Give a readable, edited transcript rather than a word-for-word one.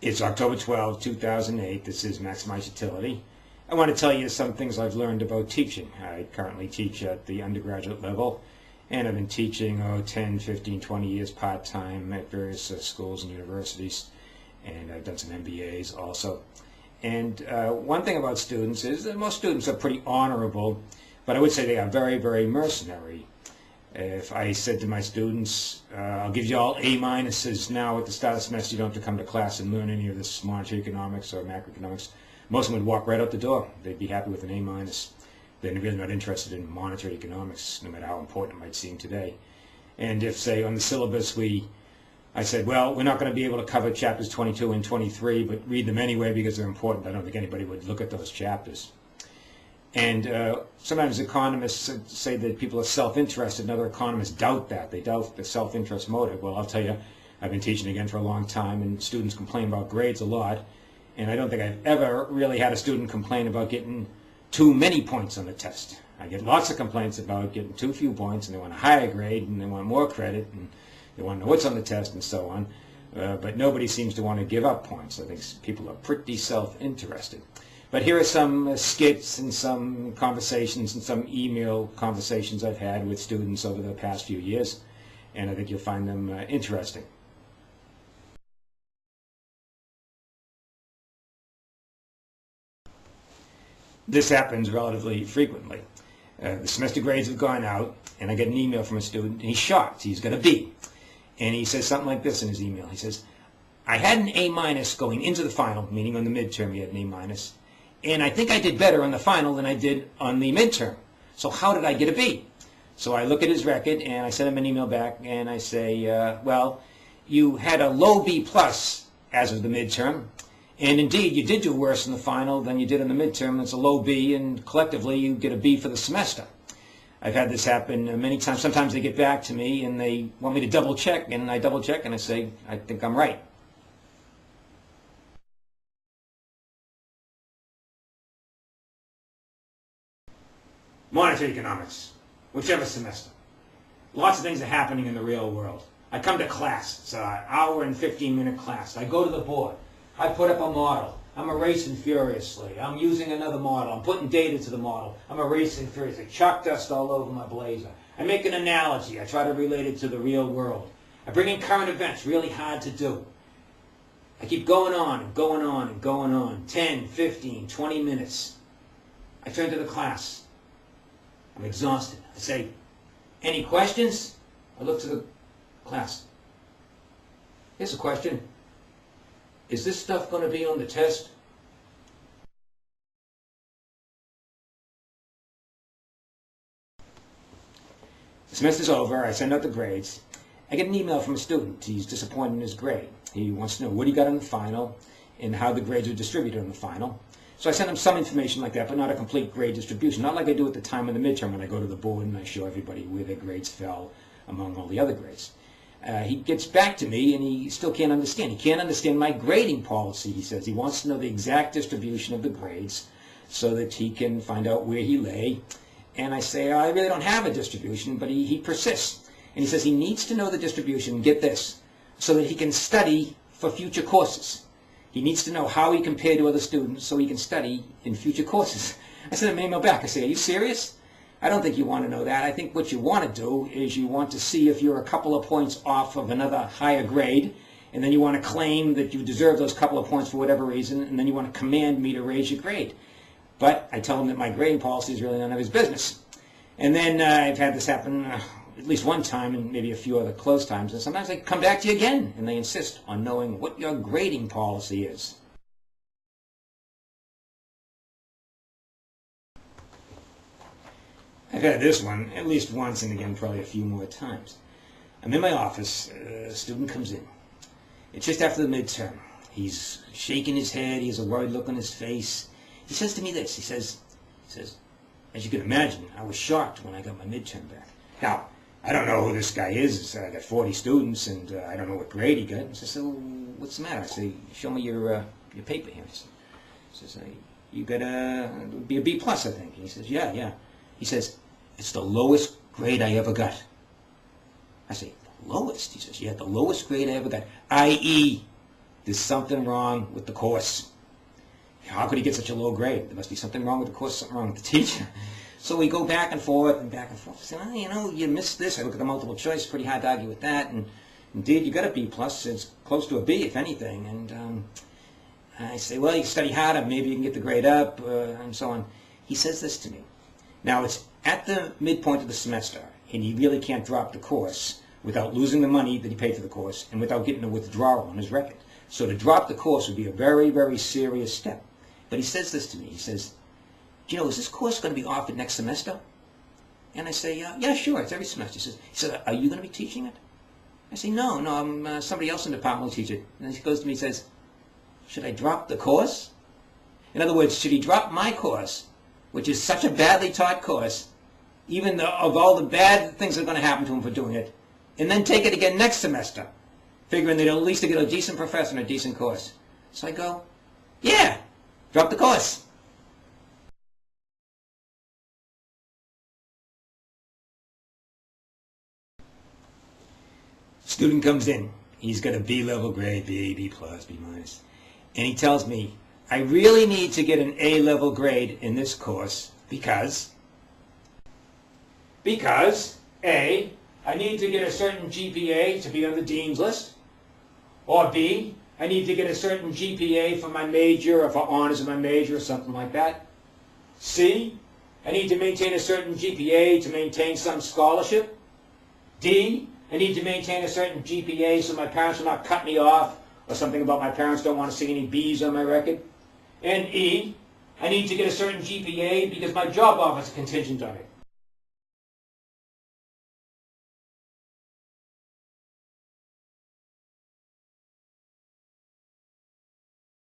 It's October 12, 2008. This is Maximize Utility. I want to tell you some things I've learned about teaching. I currently teach at the undergraduate level, and I've been teaching 10, 15, 20 years part-time at various schools and universities, and I've done some MBAs also. And one thing about students is that most students are pretty honorable, but I would say they are very, very mercenary. If I said to my students, I'll give you all A-minuses now at the start of the semester, you don't have to come to class and learn any of this monetary economics or macroeconomics, most of them would walk right out the door. They'd be happy with an A-minus. They're really not interested in monetary economics, no matter how important it might seem today. And if, say, on the syllabus I said, well, we're not going to be able to cover chapters 22 and 23, but read them anyway because they're important. I don't think anybody would look at those chapters. And sometimes economists say that people are self-interested, and other economists doubt that. They doubt the self-interest motive. Well, I'll tell you, I've been teaching again for a long time, and students complain about grades a lot. And I don't think I've ever really had a student complain about getting too many points on the test. I get lots of complaints about getting too few points, and they want a higher grade, and they want more credit, and they want to know what's on the test, and so on. But nobody seems to want to give up points. I think people are pretty self-interested. But here are some skits and some conversations and some email conversations I've had with students over the past few years, and I think you'll find them interesting. This happens relatively frequently. The semester grades have gone out, and I get an email from a student, and he's shocked. He's got a B. And he says something like this in his email. He says, I had an A- going into the final, meaning on the midterm he had an A-, and I think I did better on the final than I did on the midterm. So how did I get a B? So I look at his record, and I send him an email back, and I say, well, you had a low B+ as of the midterm, and indeed you did do worse in the final than you did in the midterm. It's a low B, and collectively you get a B for the semester. I've had this happen many times. Sometimes they get back to me, and they want me to double-check, and I double-check, and I say, I think I'm right. Monetary economics, whichever semester. Lots of things are happening in the real world. I come to class. It's an hour and 15-minute class. I go to the board. I put up a model. I'm erasing furiously. I'm using another model. I'm putting data to the model. I'm erasing furiously. Chalk dust all over my blazer. I make an analogy. I try to relate it to the real world. I bring in current events, really hard to do. I keep going on and going on and going on. 10, 15, 20 minutes. I turn to the class. I'm exhausted. I say, any questions? I look to the class. Here's a question. Is this stuff going to be on the test? The semester's over. I send out the grades. I get an email from a student. He's disappointed in his grade. He wants to know what he got on the final and how the grades are distributed on the final. So I send him some information like that, but not a complete grade distribution. Not like I do at the time of the midterm when I go to the board and I show everybody where their grades fell among all the other grades. He gets back to me and he still can't understand. He can't understand my grading policy, he says. He wants to know the exact distribution of the grades so that he can find out where he lay. And I say, I really don't have a distribution, but he persists. And he says he needs to know the distribution, get this, so that he can study for future courses. He needs to know how he compared to other students so he can study in future courses. I sent him an email back. I say, are you serious? I don't think you want to know that. I think what you want to do is you want to see if you're a couple of points off of another higher grade, and then you want to claim that you deserve those couple of points for whatever reason, and then you want to command me to raise your grade. But I tell him that my grading policy is really none of his business. And then I've had this happen at least one time and maybe a few other close times, and sometimes they come back to you again, and they insist on knowing what your grading policy is. I've had this one at least once, and again probably a few more times. I'm in my office, a student comes in. It's just after the midterm. He's shaking his head, he has a worried look on his face. He says to me this, he says, as you can imagine, I was shocked when I got my midterm back. Now, I don't know who this guy is. I got 40 students, and I don't know what grade he got. He says, so what's the matter? I say, show me your paper here. He says, you got it would be a B+, I think. He says, yeah. He says, it's the lowest grade I ever got. I say, the lowest? He says, yeah, the lowest grade I ever got, i.e., there's something wrong with the course. How could he get such a low grade? There must be something wrong with the course, something wrong with the teacher. So we go back and forth and back and forth. I say, oh, you know, you missed this. I look at the multiple choice, pretty hard to argue with that. And indeed, you got a B plus. It's close to a B, if anything. And I say, well, you can study harder. Maybe you can get the grade up, and so on. He says this to me. Now, it's at the midpoint of the semester, and he really can't drop the course without losing the money that he paid for the course and without getting a withdrawal on his record. So to drop the course would be a very, very serious step. But he says this to me. He says, do you know, is this course going to be offered next semester? And I say, yeah, sure, it's every semester. He says, are you going to be teaching it? I say, no, I'm somebody else in the department will teach it. And he goes to me and says, should I drop the course? In other words, should he drop my course, which is such a badly taught course, even of all the bad things that are going to happen to him for doing it, and then take it again next semester, figuring that at least to get a decent professor and a decent course? So I go, yeah, drop the course. Student comes in. He's got a B-level grade, B plus, B minus. And he tells me, I really need to get an A-level grade in this course because A, I need to get a certain GPA to be on the dean's list, or B, I need to get a certain GPA for my major or for honors in my major or something like that. C, I need to maintain a certain GPA to maintain some scholarship. D, I need to maintain a certain GPA so my parents will not cut me off, or something about my parents don't want to see any B's on my record. And E, I need to get a certain GPA because my job offer is contingent on it.